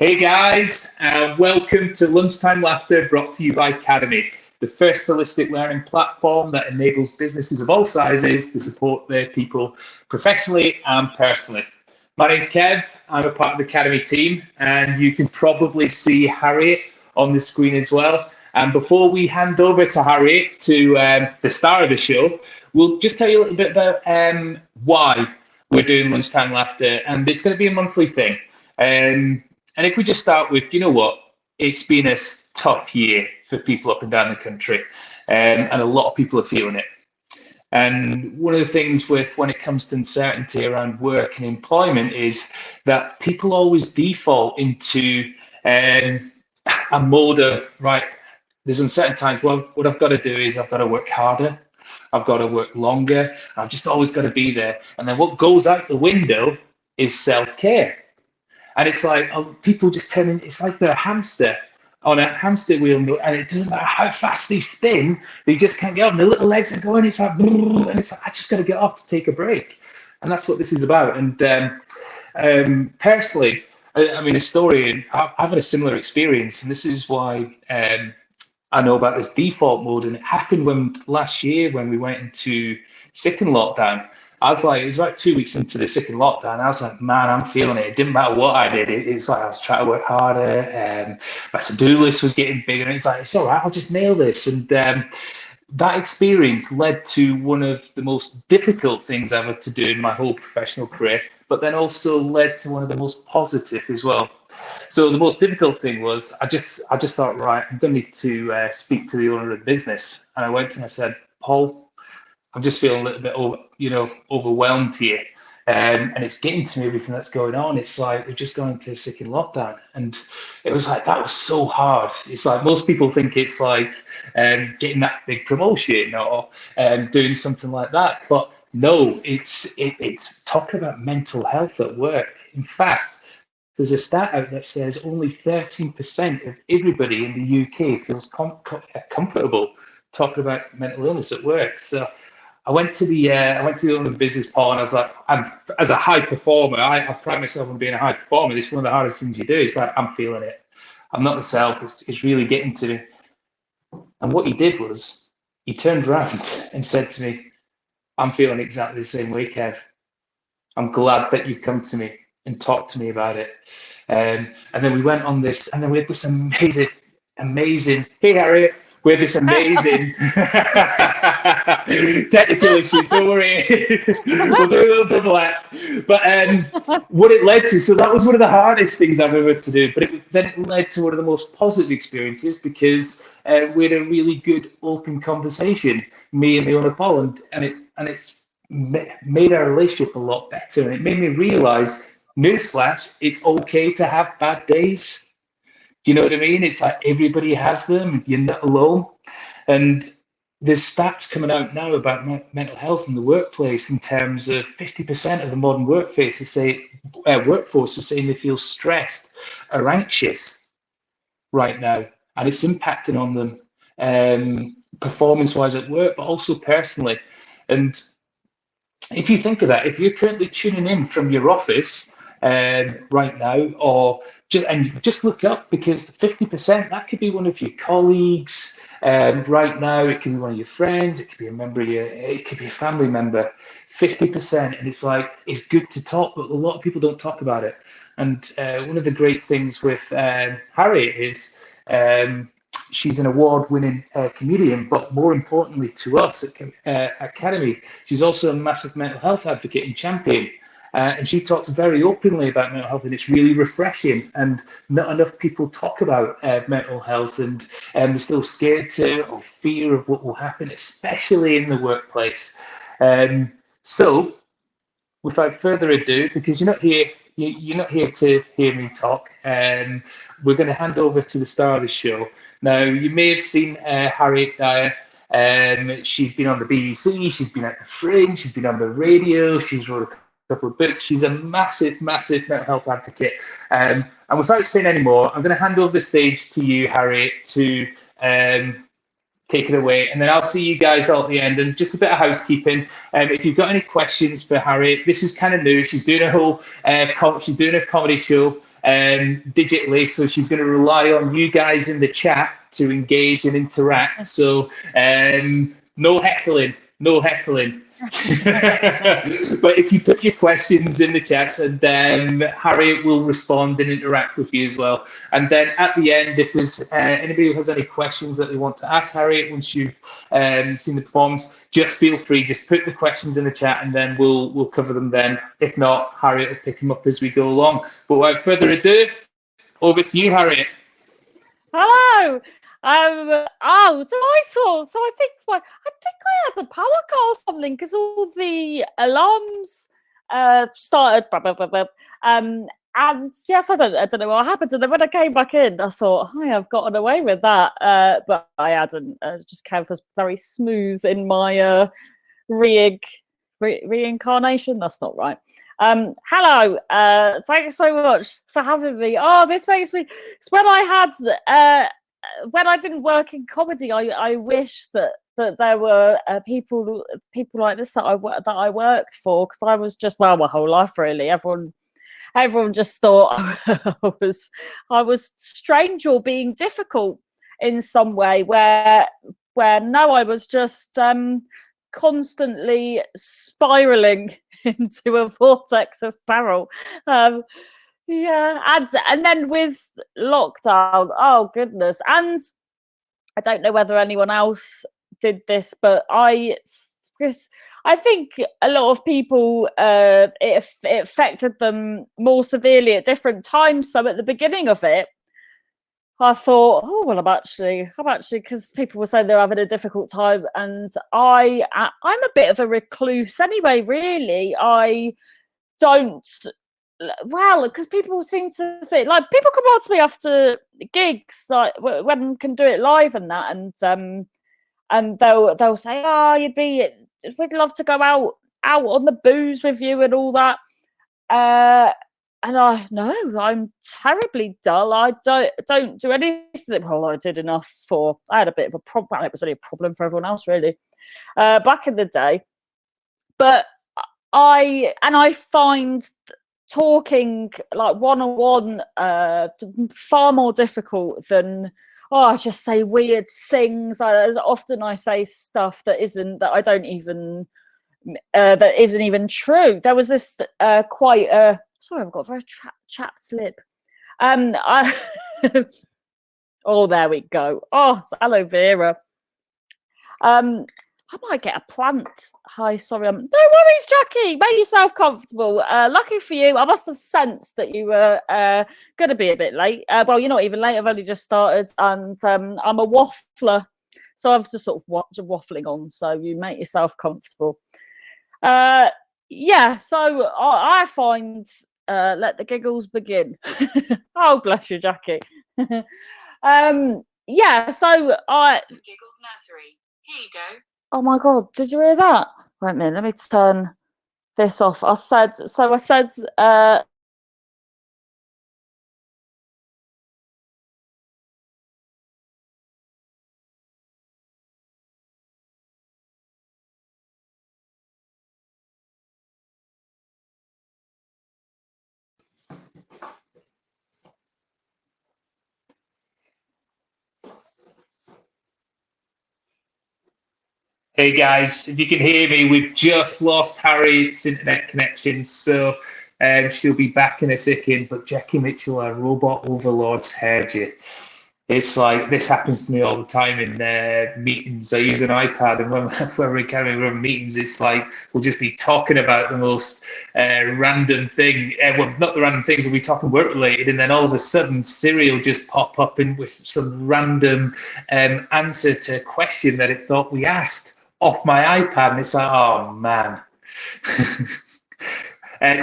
Hey guys, welcome to Lunchtime Laughter brought to you by Cademi, the first holistic learning platform that enables businesses of all sizes to support their people professionally and personally. My name's Kev, I'm a part of the Cademi team, and you can probably see Harriet on the screen as well. And before we hand over to Harriet, to the star of the show, we'll just tell you a little bit about why we're doing Lunchtime Laughter, and it's going to be a monthly thing. And if we just start with, you know what, it's been a tough year for people up and down the country, and a lot of people are feeling it. And one of the things with when it comes to uncertainty around work and employment is that people always default into a mode of, right, there's uncertain times. Well, what I've got to do is I've got to work harder. I've got to work longer. I've just always got to be there. And then what goes out the window is self-care. And it's like people just turn in, it's like they're a hamster on a hamster wheel, and it doesn't matter how fast they spin, they just can't get off. And the little legs are going, it's like, I just got to get off to take a break. And that's what this is about. And personally, I mean, a story, I've had a similar experience, and this is why I know about this default mode. And it happened last year when we went into second lockdown. I was like, it was about 2 weeks into the second lockdown. I was like, man, I'm feeling it. It didn't matter what I did. It was like I was trying to work harder. My to-do list was getting bigger. And it's like, it's all right, I'll just nail this. And that experience led to one of the most difficult things I've had to do in my whole professional career, but then also led to one of the most positive as well. So the most difficult thing was I just thought, right, I'm going to need to speak to the owner of the business. And I went to him and I said, Paul, I'm just feeling a little bit, overwhelmed here. And it's getting to me, everything that's going on. It's like we're just going into a second lockdown. And it was like, that was so hard. It's like most people think it's like getting that big promotion or doing something like that. But no, it's talking about mental health at work. In fact, there's a stat out that says only 13% of everybody in the UK feels comfortable talking about mental illness at work. So I went to the owner of the business, Paul, and I was like, as a high performer, I pride myself on being a high performer. This is one of the hardest things you do. It's like, I'm feeling it. I'm not myself. It's really getting to me. And what he did was he turned around and said to me, I'm feeling exactly the same way, Kev. I'm glad that you've come to me and talked to me about it. And then we went on this, and then we had this amazing, hey, Harriet. We had this amazing technical issue. Don't worry, we'll do a little double act. But what it led to, so that was one of the hardest things I've ever had to do. But then it led to one of the most positive experiences because we had a really good open conversation, me and the owner Paul, and it's made our relationship a lot better. And it made me realise, newsflash, it's okay to have bad days. You know what I mean? It's like everybody has them. You're not alone. And there's stats coming out now about mental health in the workplace in terms of 50% of the modern workforce is saying they feel stressed or anxious right now. And it's impacting on them performance-wise at work, but also personally. And if you think of that, if you're currently tuning in from your office right now, or just look up, because 50%, that could be one of your colleagues right now. It could be one of your friends. It could be a member of it could be a family member. 50%, and it's like, it's good to talk, but a lot of people don't talk about it. And one of the great things with Harriet is she's an award-winning comedian, but more importantly to us at Cademi, she's also a massive mental health advocate and champion. And she talks very openly about mental health, and it's really refreshing. And not enough people talk about mental health, and they're still scared to, or fear of what will happen, especially in the workplace. So, without further ado, because you're not here to hear me talk, we're going to hand over to the star of the show. Now, you may have seen Harriet Dyer. She's been on the BBC, she's been at the Fringe, she's been on the radio, she's wrote a couple of books. She's a massive mental health advocate. And without saying any more, I'm going to hand over the stage to you, Harriet, to take it away, and then I'll see you guys all at the end. And just a bit of housekeeping. If you've got any questions for Harriet, this is kind of new. She's doing a whole, she's doing a comedy show digitally, so she's going to rely on you guys in the chat to engage and interact. So no heckling, no heckling. But if you put your questions in the chats, and then Harriet will respond and interact with you as well. And then at the end, if there's anybody who has any questions that they want to ask Harriet once you've seen the performance, just feel free, just put the questions in the chat, and then we'll cover them then. If not, Harriet will pick them up as we go along. But without further ado, over to you, Harriet. Hello. So I think I had a power cut or something, because all the alarms started. And yes, I don't know what happened. And then when I came back in, I thought, hi, I've gotten away with that. But I hadn't. Just came as very smooth in my reincarnation. That's not right. Hello. Thank you so much for having me. Oh, this makes me. It's when when I didn't work in comedy, I wish that there were people like this that I worked for, because I was just, well, my whole life really. Everyone just thought I was strange or being difficult in some way. Where no, I was just constantly spiraling into a vortex of peril. Yeah, and then with lockdown, oh goodness, and I don't know whether anyone else did this, but because I think a lot of people it affected them more severely at different times. So at the beginning of it, I thought, oh well, I'm actually, because people were saying they're having a difficult time, and I'm a bit of a recluse anyway. Really, I don't. Well, because people seem to think, like, people come on to me after gigs, like when can do it live and that, and they'll say, oh, we'd love to go out on the booze with you and all that. And I'm terribly dull. I don't do anything. Well, I did enough I had a bit of a problem. Well, it was only a problem for everyone else, really, back in the day. But I find talking like one-on-one far more difficult than I just say weird things. Often I say stuff that isn't even true. There was this sorry, I've got a very chapped lip. Oh, there we go. Oh, it's aloe vera. I might get a plant. Hi, sorry. No worries, Jackie. Make yourself comfortable. Lucky for you, I must have sensed that you were going to be a bit late. Well, you're not even late. I've only just started, and I'm a waffler, so I've just sort of waffling on. So you make yourself comfortable. Yeah. So I find let the giggles begin. Oh, bless you, Jackie. Yeah. So Giggles Nursery. Here you go. Oh my God, did you hear that? Wait a minute, let me turn this off. I said, Hey guys, if you can hear me, we've just lost Harriet's internet connection, so she'll be back in a second. But Jackie Mitchell, our robot overlord's heard you. It's like, this happens to me all the time in meetings. I use an iPad, and when we're having meetings, it's like we'll just be talking about the most random thing. Well, not the random things, we'll be talking work related, and then all of a sudden Siri will just pop up in with some random answer to a question that it thought we asked off my iPad, and it's like, oh man.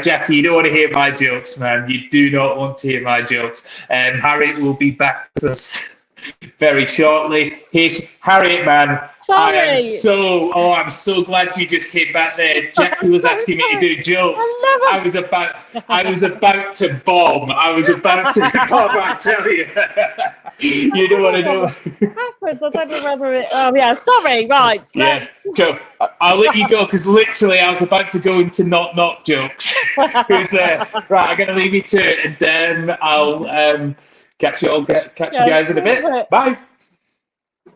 Jackie, you don't want to hear my jokes, man. You do not want to hear my jokes. Harriet will be back with us very shortly. Here's Harriet, man. Sorry. I'm so glad you just came back there. Jackie was asking me to do jokes. I was about to bomb. I tell you. You don't want to know. Happens. I don't know whether it. Oh yeah, sorry. Right. Yeah, cool. I'll let you go because literally I was about to go into knock jokes. Right, I'm gonna leave you to it, and then I'll catch you guys in a bit. Bye.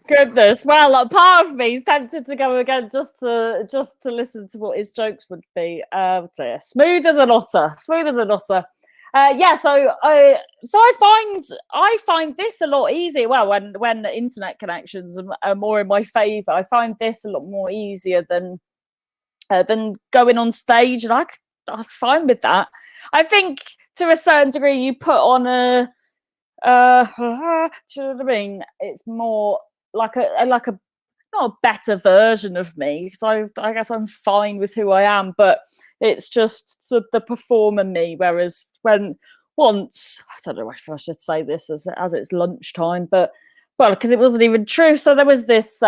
Goodness. Well, a part of me is tempted to go again just to listen to what his jokes would be. Smooth as an otter. Yeah, so I find this a lot easier. Well, when the internet connections are more in my favour, I find this a lot more easier than going on stage, and I'm fine with that. I think to a certain degree, you put on do you know what I mean? It's more like a not a better version of me, because I guess I'm fine with who I am, but it's just the performer me. Whereas once, I don't know if I should say this as it's lunchtime, but well, because it wasn't even true. So there was this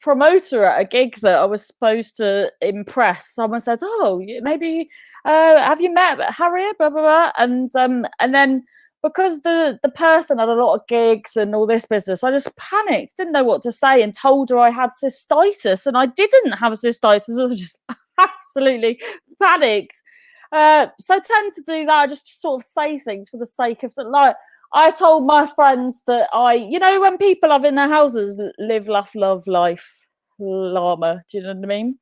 promoter at a gig that I was supposed to impress. Someone said, "Oh, maybe have you met Harriet?" Blah blah blah, and then because the person had a lot of gigs and all this business, I just panicked, didn't know what to say, and told her I had cystitis, and I didn't have cystitis. I was just absolutely panicked. So I tend to do that. I just sort of say things for the sake of something. Like I told my friends that when people have in their houses, live, laugh, love, life, llama. Do you know what I mean?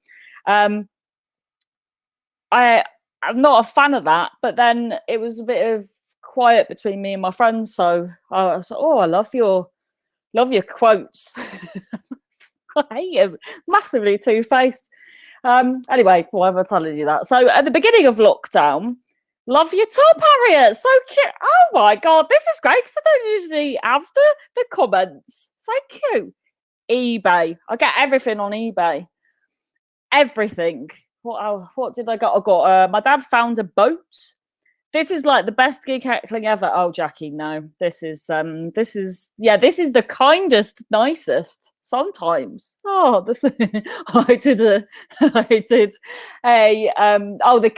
I'm not a fan of that, but then it was a bit of quiet between me and my friends, so I was like, "Oh, I love your quotes." I hate him, massively two-faced. Anyway, why am I telling you that? So at the beginning of lockdown, love your top, Harriet. So cute. Oh my god, this is great because I don't usually have the comments. Thank you. eBay. I get everything on eBay. Everything. What did I got? I got my dad found a boat. This is like the best gig heckling ever. Oh, Jackie, no. This is the kindest, nicest. Sometimes. Oh, I did the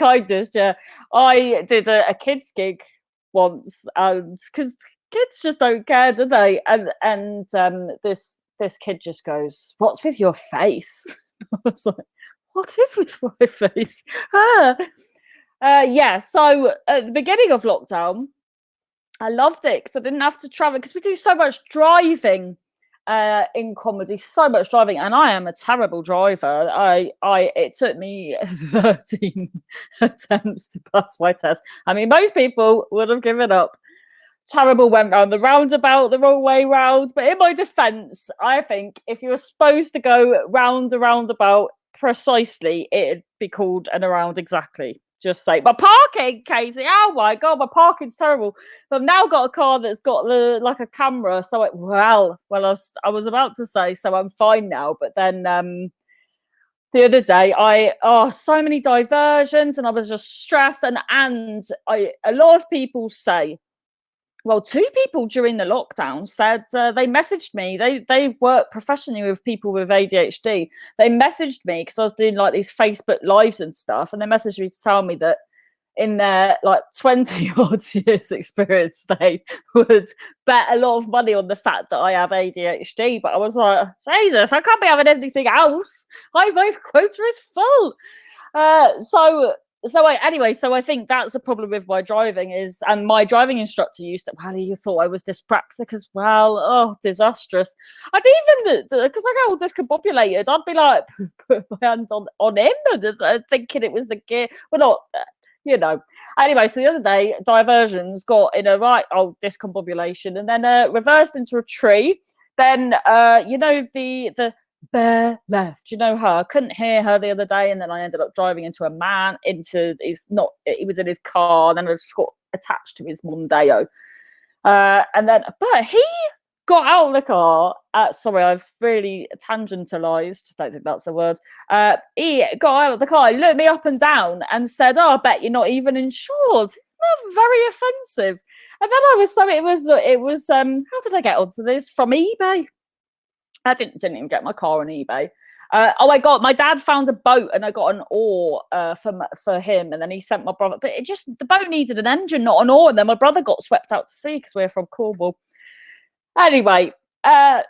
kindest. Yeah, I did a kids gig once, and because kids just don't care, do they? And this kid just goes, "What's with your face?" I was like, "What is with my face?" Yeah, so at the beginning of lockdown, I loved it because I didn't have to travel, because we do so much driving in comedy, so much driving, and I am a terrible driver. It took me 13 attempts to pass my test. I mean, most people would have given up. Terrible, went round the roundabout the wrong way round. But in my defence, I think if you were supposed to go round a roundabout precisely, it'd be called an around exactly. Just say, but parking, Casey. Oh my god, my parking's terrible. But I've now got a car that's got like a camera. So I was about to say, so I'm fine now. But then the other day, so many diversions, and I was just stressed. And a lot of people say, well, 2 people during the lockdown said they messaged me. They work professionally with people with ADHD. They messaged me because I was doing like these Facebook lives and stuff, and they messaged me to tell me that in their like 20 odd years experience, they would bet a lot of money on the fact that I have ADHD. But I was like, Jesus, I can't be having anything else. My quota is full. So I think that's a problem with my driving and my driving instructor used to, well, you thought I was dyspraxic as well. Oh, disastrous. I'd even, because I get all discombobulated, I'd be like, put my hand on him and thinking it was the gear. Well, not, Anyway, so the other day, diversions got in a right old discombobulation and then reversed into a tree. Then, the bare left. You know her? I couldn't hear her the other day, and then I ended up driving into a man. He was in his car, and then I just got attached to his Mondeo. But he got out of the car. Sorry, I've really tangentialized. I don't think that's the word. He got out of the car, looked me up and down, and said, "Oh, I bet you're not even insured." Isn't very offensive. And then it was how did I get onto this? From eBay. I didn't even get my car on eBay. My dad found a boat and I got an oar for him, and then he sent my brother. But the boat needed an engine, not an oar. And then my brother got swept out to sea because we're from Cornwall. Anyway, oh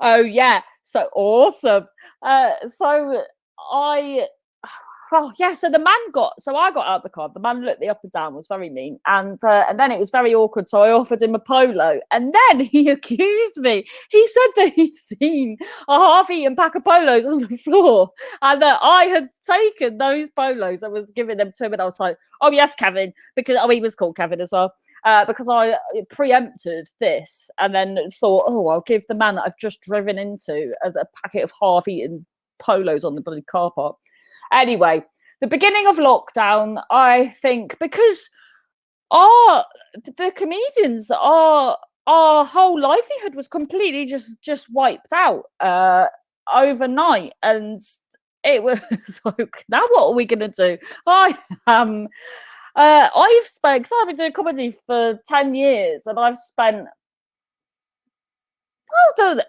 yeah, so awesome. So I got out of the car. The man looked me up and down, was very mean, and then it was very awkward. So I offered him a polo, and then he accused me. He said that he'd seen a half-eaten pack of polos on the floor, and that I had taken those polos and was giving them to him. And I was like, "Oh yes, Kevin," because he was called Kevin as well. Because I preempted this, and then thought, "Oh, I'll give the man that I've just driven into a packet of half-eaten polos on the bloody car park." Anyway, the beginning of lockdown, I think, because the comedians, our whole livelihood was completely just wiped out overnight, and it was like, now what are we gonna do? I've spent, because I've been doing comedy for 10 years, and I've spent,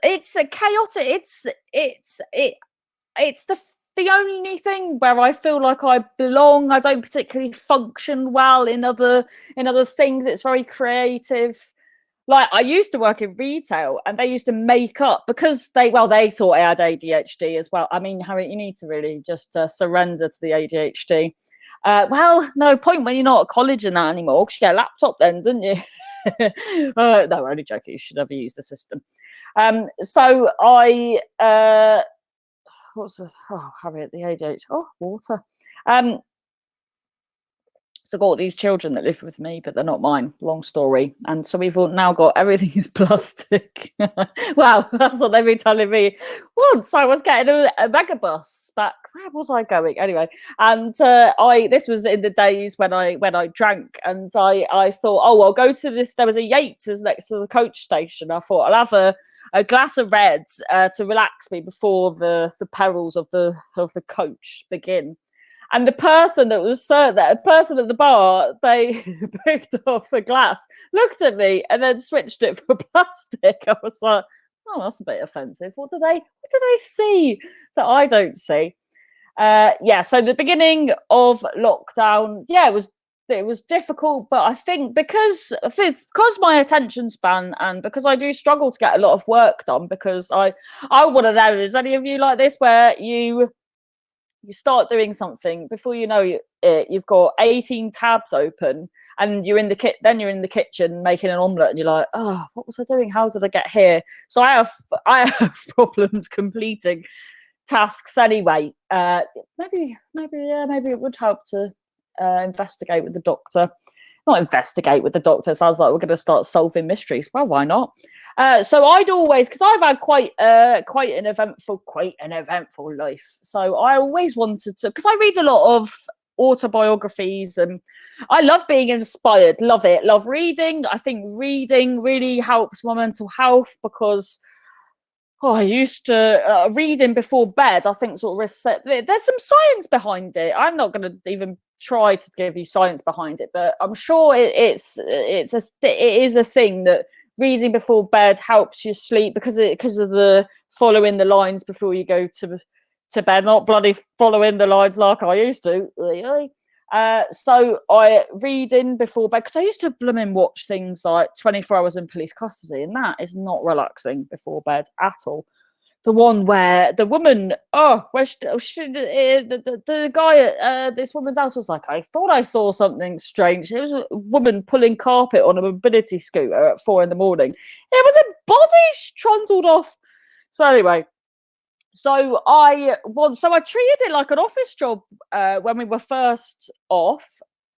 it's a chaotic, it's the only thing where I feel like I belong. I don't particularly function well in other things. It's very creative. Like, I used to work in retail, and they used to make up because they thought I had ADHD as well. I mean, Harriet, you need to really just surrender to the ADHD. Well, no point when you're not at college and that anymore, because you get a laptop then, didn't you? No, only joking. You should never use the system. So I Harriet, the ADHD. Oh, water. So I've got these children that live with me, but they're not mine. Long story. And so we've now got everything is plastic. Well, that's what they've been telling me. Once I was getting a megabus back. Where was I going? Anyway, and this was in the days when I drank, and I thought, oh, I'll go to this. There was a Yates's next to the coach station. I thought I'll have a glass of reds to relax me before the perils of the coach begin. And the person that was served, that person at the bar, they picked off a glass, looked at me, and then switched it for plastic. I was like, oh, that's a bit offensive. What do they see that I don't see? So the beginning of lockdown, it was difficult, but I think because my attention span, and because I do struggle to get a lot of work done, because I want to know, is any of you like this, where you start doing something, before you know it, you've got 18 tabs open, and you're in the kitchen making an omelette, and you're like, oh, what was I doing? How did I get here? So I have problems completing tasks anyway. Maybe it would help to investigate with the doctor. Not investigate with the doctor. Sounds like we're going to start solving mysteries. Well, why not? So I'd always, because I've had quite an eventful life. So I always wanted to, because I read a lot of autobiographies, and I love being inspired. Love it. Love reading. I think reading really helps my mental health, because I used to reading before bed, I think, sort of there's some science behind it. I'm not going to even try to give you science behind it, but I'm sure it is a thing that reading before bed helps you sleep, because of the following the lines before you go to bed, not bloody following the lines like I used to. So I reading before bed, because I used to blooming watch things like 24 Hours in Police Custody, and that is not relaxing before bed at all. The one where the woman, the guy at this woman's house was like, I thought I saw something strange. It was a woman pulling carpet on a mobility scooter at 4 a.m. It was a body trundled off. So anyway, so I treated it like an office job when we were first off.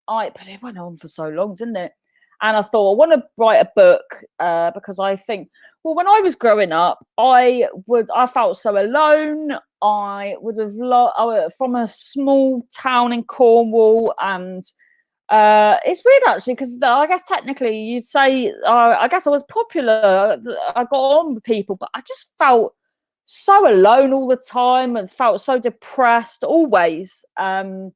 But it went on for so long, didn't it? And I thought, I want to write a book because I think, well, when I was growing up, I felt so alone. I would have from a small town in Cornwall, and it's weird actually, because I guess technically you'd say I guess I was popular. I got on with people, but I just felt so alone all the time and felt so depressed always. And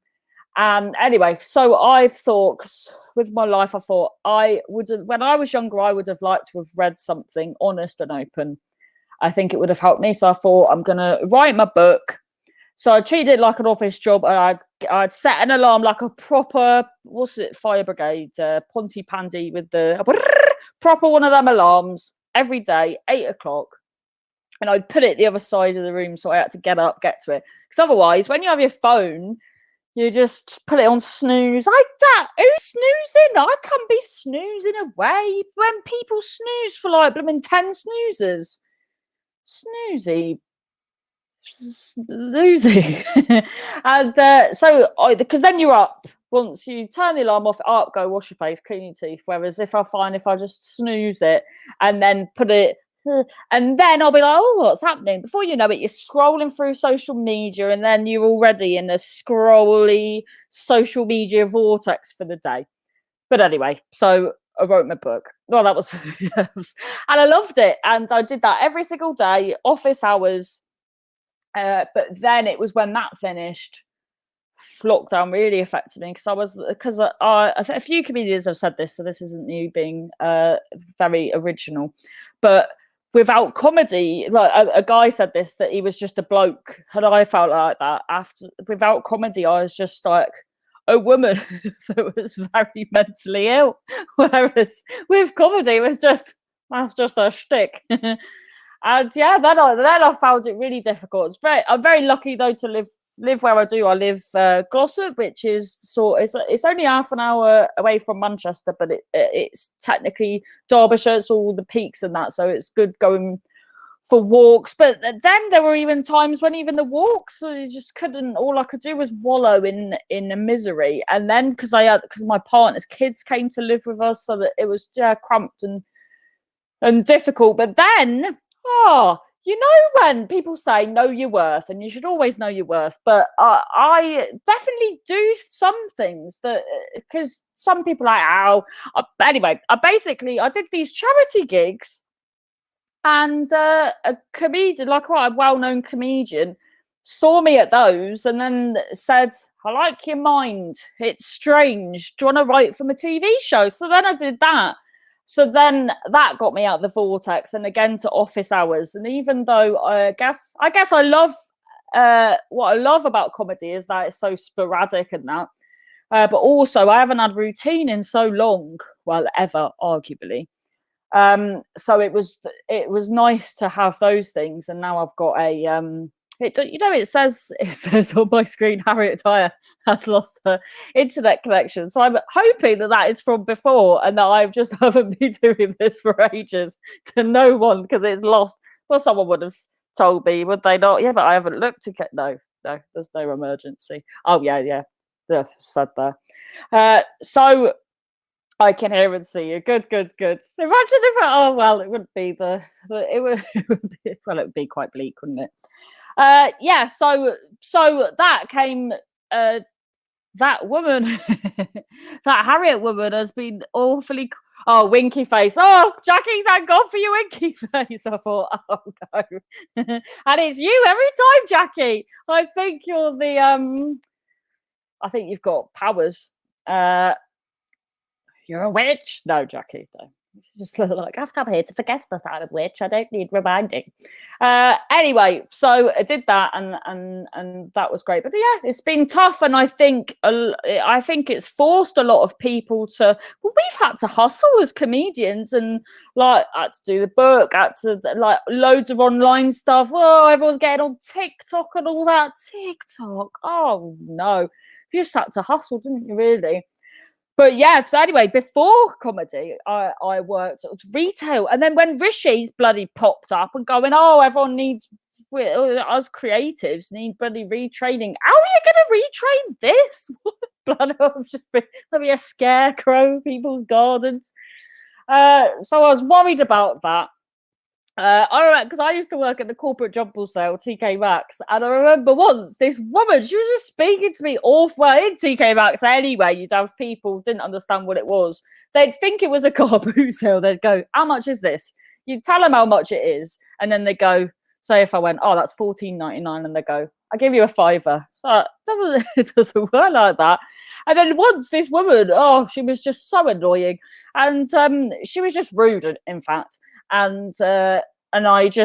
Anyway, so I thought, 'cause with my life, I thought I would have, when I was younger, I would have liked to have read something honest and open. I think it would have helped me. So I thought, I'm going to write my book. So I treated it like an office job, and I'd set an alarm like a proper, what's it, fire brigade, Ponty Pandy with the proper one of them alarms every day, 8 o'clock. And I'd put it the other side of the room, so I had to get up, get to it. Because otherwise, when you have your phone, you just put it on snooze. Who's snoozing? I can't be snoozing away. When people snooze for like blooming 10 snoozers. Snoozy. Snoozy. And so, because then you're up. Once you turn the alarm off, up, go wash your face, clean your teeth. Whereas if I just snooze it and then put it, and then I'll be like, oh, what's happening? Before you know it, you're scrolling through social media, and then you're already in a scrolly social media vortex for the day. But anyway, so I wrote my book. Well, that was, and I loved it. And I did that every single day, office hours. But then it was when that finished, lockdown really affected me, because a few comedians have said this, so this isn't new, being very original, but without comedy, like a guy said this, that he was just a bloke, and I felt like that. Without comedy, I was just like a woman that was very mentally ill, whereas with comedy, that's just a shtick. And yeah, then I found it really difficult. I'm very lucky though to live where I do. I live Glossop, which is it's only half an hour away from Manchester, but it's technically Derbyshire. It's all the peaks and that, so it's good going for walks. But then there were even times when even the walks, you just couldn't. All I could do was wallow in the misery. And then because my partner's kids came to live with us, so that it was cramped and difficult. But then, you know, when people say know your worth, and you should always know your worth, but I definitely do some things that, because some people are like, anyway, I did these charity gigs, and a comedian, like quite a well-known comedian, saw me at those and then said, I like your mind, it's strange, do you want to write from a TV show? So then I did that. So then that got me out of the vortex, and again to office hours. And even though I guess I love what I love about comedy is that it's so sporadic and that, but also I haven't had routine in so long, well, ever, arguably. So it was nice to have those things, and now I've got a it says on my screen, Harriet Dyer has lost her internet connection. So I'm hoping that is from before, and that I just haven't been doing this for ages to no one, because it's lost. Well, someone would have told me, would they not? Yeah, but I haven't looked to get. No, there's no emergency. Oh yeah, said there. So I can hear and see you. Good. Imagine if it wouldn't be it would be quite bleak, wouldn't it? Yeah, so that came, that woman, that Harriet woman has been awfully, winky face. Oh, Jackie, thank God for your winky face. I thought, oh no. And it's you every time, Jackie. I think you're I think you've got powers. You're a witch. No, Jackie, no. Just like, I've come here to forget that I'm a witch. I don't need reminding. Anyway, so I did that, and that was great. But yeah, it's been tough, and I think it's forced a lot of people to. Well, we've had to hustle as comedians, and like had to do the book, had to like loads of online stuff. Oh, everyone's getting on TikTok and all that. TikTok. Oh no, you just had to hustle, didn't you? Really. But yeah, so anyway, before comedy, I worked at retail. And then when Rishi's bloody popped up and going, everyone needs, us creatives need bloody retraining. How are you going to retrain this? Bloody, let me a scarecrow, people's gardens. So I was worried about that. I remember, because I used to work at the corporate jumble sale, TK Maxx, and I remember once this woman, she was just speaking to me in TK Maxx anyway. You'd have people didn't understand what it was. They'd think it was a car boot sale. They'd go, how much is this? You'd tell them how much it is, and then they go, So if I went, oh, that's $14.99, and they go, I give you a $5. It doesn't work like that. And then once this woman, oh, she was just so annoying, and she was just rude, in fact. And I'd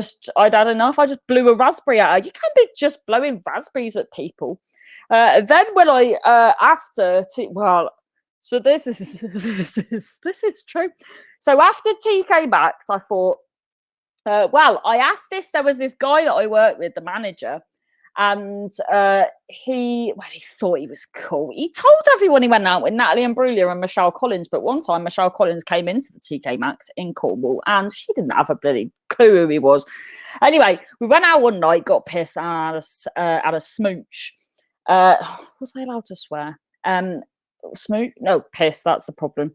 had enough. I just blew a raspberry at her. You can't be just blowing raspberries at people. Then when so this is true. So after TK Maxx, I thought, I asked this. There was this guy that I worked with, the manager, and he thought he was cool. He told everyone he went out with Natalie Imbruglia and Michelle Collins, but one time Michelle Collins came into the TK Maxx in Cornwall and she didn't have a bloody clue who he was. Anyway, we went out one night, got pissed, and had a smooch. Was I allowed to swear? Smooch? No, piss. That's the problem.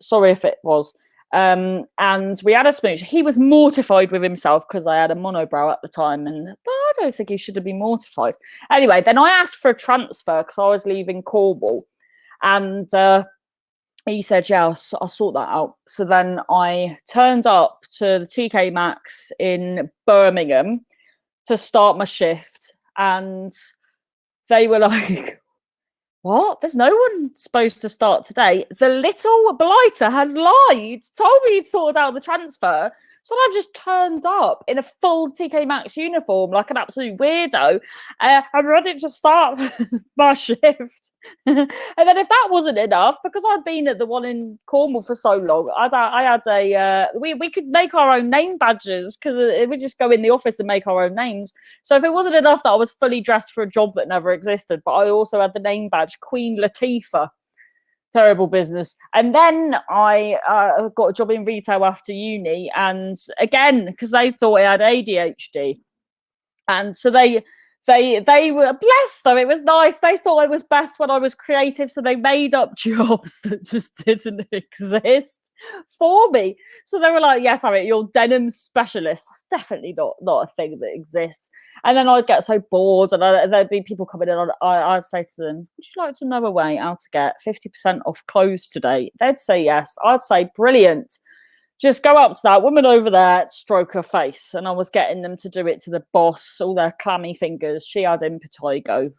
Sorry if it was. And we had a smooch. He was mortified with himself because I had a monobrow at the time, but I don't think he should have been mortified. Anyway, then I asked for a transfer because I was leaving Cornwall, and he said, yeah, I'll sort that out. So then I turned up to the TK Maxx in Birmingham to start my shift, and they were like, what? There's no one supposed to start today. The little blighter had lied, told me he'd sorted out the transfer. So I've just turned up in a full TK Maxx uniform like an absolute weirdo. I'm ready to start my shift. And then if that wasn't enough, because I'd been at the one in Cornwall for so long, we could make our own name badges because we just go in the office and make our own names. So if it wasn't enough that I was fully dressed for a job that never existed, but I also had the name badge, Queen Latifah. Terrible business. And then I got a job in retail after uni, and again because they thought I had ADHD, and so they were blessed though. It was nice. They thought I was best when I was creative, so they made up jobs that just didn't exist for me. So they were like, yes, Harriet, you're denim specialist. That's definitely not a thing that exists. And then I'd get so bored, and there'd be people coming in, and I'd say to them, would you like to know a way how to get 50% off clothes today? They'd say yes. I'd say, brilliant. Just go up to that woman over there, stroke her face. And I was getting them to do it to the boss, all their clammy fingers. She had impetigo.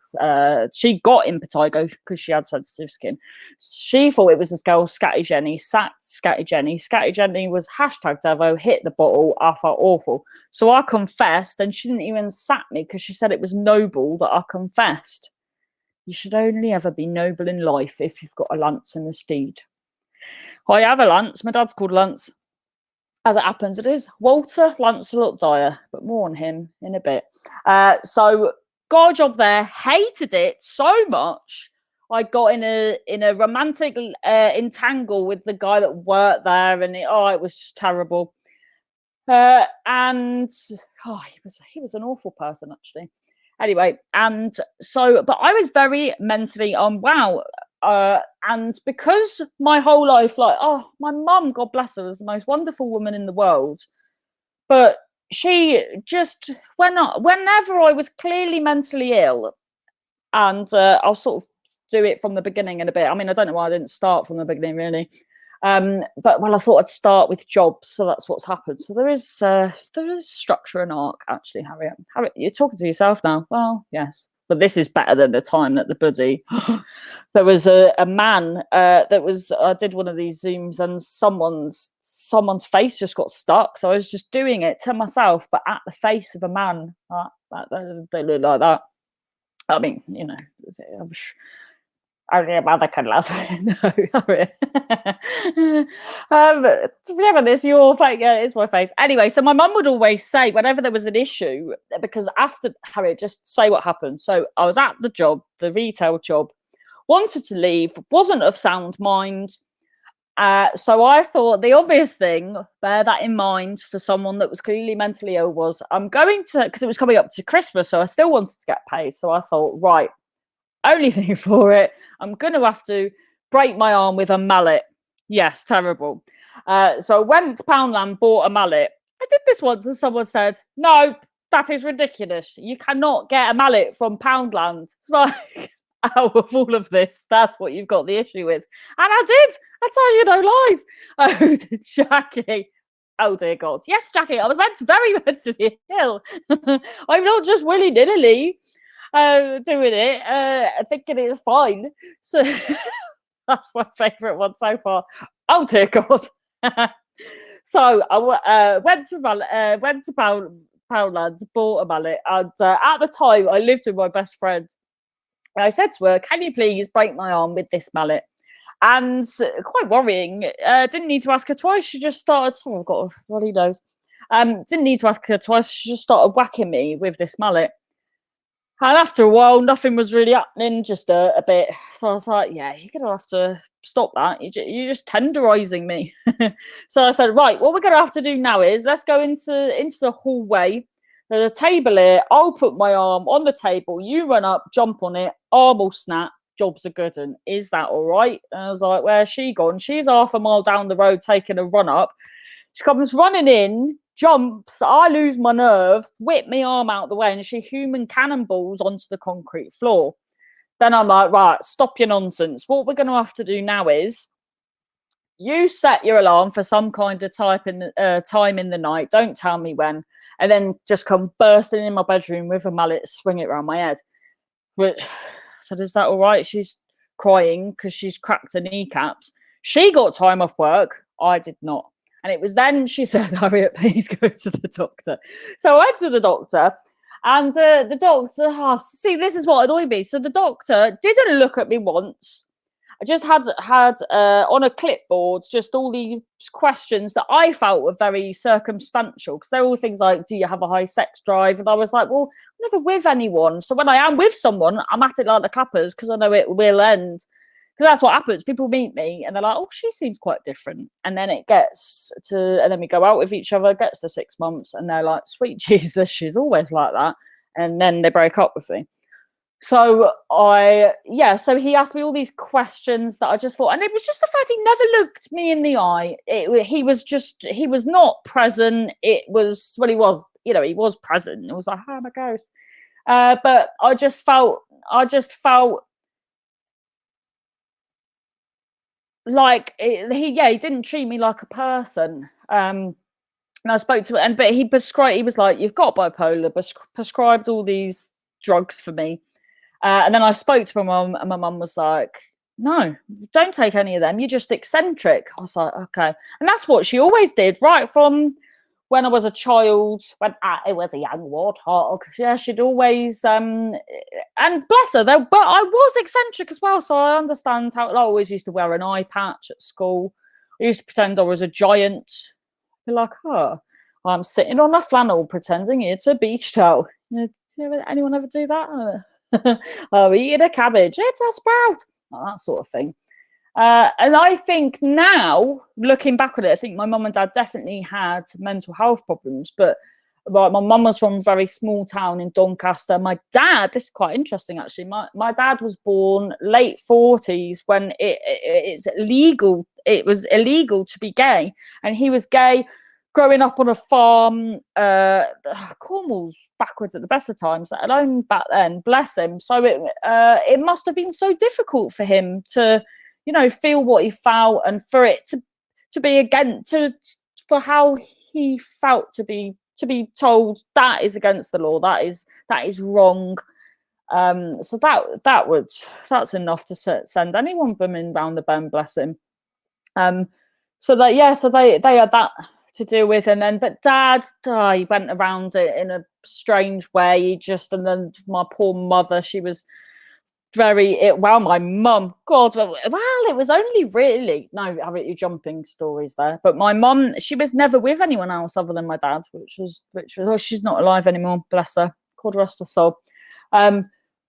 She got impetigo because she had sensitive skin. She thought it was this girl, Scatty Jenny. Scatty Jenny. Scatty Jenny was #Devo, hit the bottle. I felt awful. So I confessed, and she didn't even sack me because she said it was noble that I confessed. You should only ever be noble in life if you've got a lance and a steed. I have a lance. My dad's called Lance. As it happens, it is Walter Lancelot Dyer, but more on him in a bit. So got a job there, hated it so much. I got in a romantic entangle with the guy that worked there, and it was just terrible. And he was an awful person actually. Anyway, and so, but I was very mentally unwell. And because my whole life, my mum, God bless her, was the most wonderful woman in the world. But she just, whenever I was clearly mentally ill, and I'll sort of do it from the beginning in a bit. I mean, I don't know why I didn't start from the beginning, really. But I thought I'd start with jobs, so that's what's happened. So there is structure and arc, actually, Harriet. Harriet, you're talking to yourself now. Well, yes. But this is better than the time that the bloody there was a man that was I did one of these Zooms, and someone's face just got stuck. So I was just doing it to myself, but at the face of a man. They look like that. I mean, only a mother can love. No, this your face. Yeah, it's my face. Anyway, so my mum would always say whenever there was an issue, because after Harriet, just say what happened. So I was at the job, the retail job, wanted to leave, wasn't of sound mind. So I thought the obvious thing, bear that in mind for someone that was clearly mentally ill, was I'm going to, because it was coming up to Christmas, so I still wanted to get paid. So I thought, right, only thing for it, I'm going to have to break my arm with a mallet. Yes, terrible. So I went to Poundland, bought a mallet. I did this once and someone said, no, that is ridiculous. You cannot get a mallet from Poundland. It's like, out of all of this, that's what you've got the issue with. And I did. I tell you no lies. Oh, Jackie. Oh dear God. Yes, Jackie, I was very mentally ill. I'm not just willy-nilly doing it, thinking it's fine. So that's my favourite one so far. Oh dear God. So I went to Poundland, bought a mallet, and at the time I lived with my best friend. And I said to her, "Can you please break my arm with this mallet?" And quite worrying. Didn't need to ask her twice. She just started. Oh, I've got a bloody nose. Didn't need to ask her twice. She just started whacking me with this mallet. And after a while, nothing was really happening, just a bit. So I was like, "Yeah, you're gonna have to stop that. You're just tenderizing me." So I said, "Right, what we're gonna have to do now is let's go into the hallway. There's a table here. I'll put my arm on the table. You run up, jump on it. Arm will snap. Job's a good one. Is that all right?" And I was like, "Where's she gone?" She's half a mile down the road taking a run up. She comes running in, jumps. I lose my nerve, whip my arm out the way, and she human cannonballs onto the concrete floor. Then I'm like, "Right, stop your nonsense. What we're going to have to do now is you set your alarm for some kind of time in the night. Don't tell me when. And then just come bursting in my bedroom with a mallet, swing it around my head." But I said, "Is that all right?" She's crying because she's cracked her kneecaps. She got time off work. I did not. And it was then she said, "Harriet, please go to the doctor." So I went to the doctor, and the doctor, see, this is what annoyed me. So the doctor didn't look at me once. I just had on a clipboard just all these questions that I felt were very circumstantial, because they're all things like, "Do you have a high sex drive?" And I was like, "Well, I'm never with anyone. So when I am with someone, I'm at it like the clappers because I know it will end." Because that's what happens. People meet me and they're like, "Oh, she seems quite different." And then and then we go out with each other, gets to 6 months, and they're like, "Sweet Jesus, she's always like that." And then they break up with me. So so he asked me all these questions that I just thought, and it was just the fact he never looked me in the eye. He was not present. It was, well, he was present. It was like, "Oh my ghost." But I just felt like he didn't treat me like a person. And I spoke to him, but he was like, "You've got bipolar," prescribed all these drugs for me. And then I spoke to my mum, and my mum was like, "No, don't take any of them. You're just eccentric." I was like, "Okay." And that's what she always did, right from when I was a child, when I was a young warthog. Yeah, she'd always, and bless her, though, but I was eccentric as well, so I understand how I always used to wear an eye patch at school. I used to pretend I was a giant. Be like, "Oh, I'm sitting on a flannel pretending it's a beach towel." Anyone ever do that? "Oh, eating a cabbage, it's a sprout," that sort of thing. And I think now, looking back on it, I think my mum and dad definitely had mental health problems. But my mum was from a very small town in Doncaster. My dad, this is quite interesting actually. My dad was born late 40s when it was illegal to be gay, and he was gay growing up on a farm. Cornwall's backwards at the best of times, let alone back then. Bless him. So it must have been so difficult for him to, feel what he felt, and for it to be for how he felt to be told that is against the law, that is wrong. So that's enough to send anyone booming round the bend, bless him. So they had that to deal with, and then but dad, he went around it in a strange way. And then my poor mother, she was my mum, God, well, it was only really, no, you're jumping stories there, but my mum, she was never with anyone else other than my dad, which was she's not alive anymore, bless her, God rest her soul.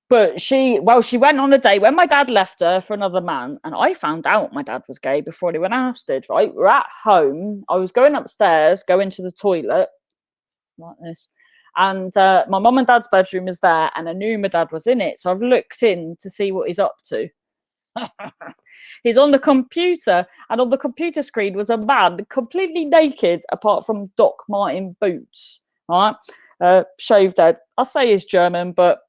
But she went on a date when my dad left her for another man, and I found out my dad was gay before anyone else did, right? We're at home, I was going upstairs, going to the toilet like this, and my mum and dad's bedroom is there, and I knew my dad was in it, so I've looked in to see what he's up to. He's on the computer, and on the computer screen was a man completely naked apart from Doc Martin boots, right? Shaved head. I say he's German, but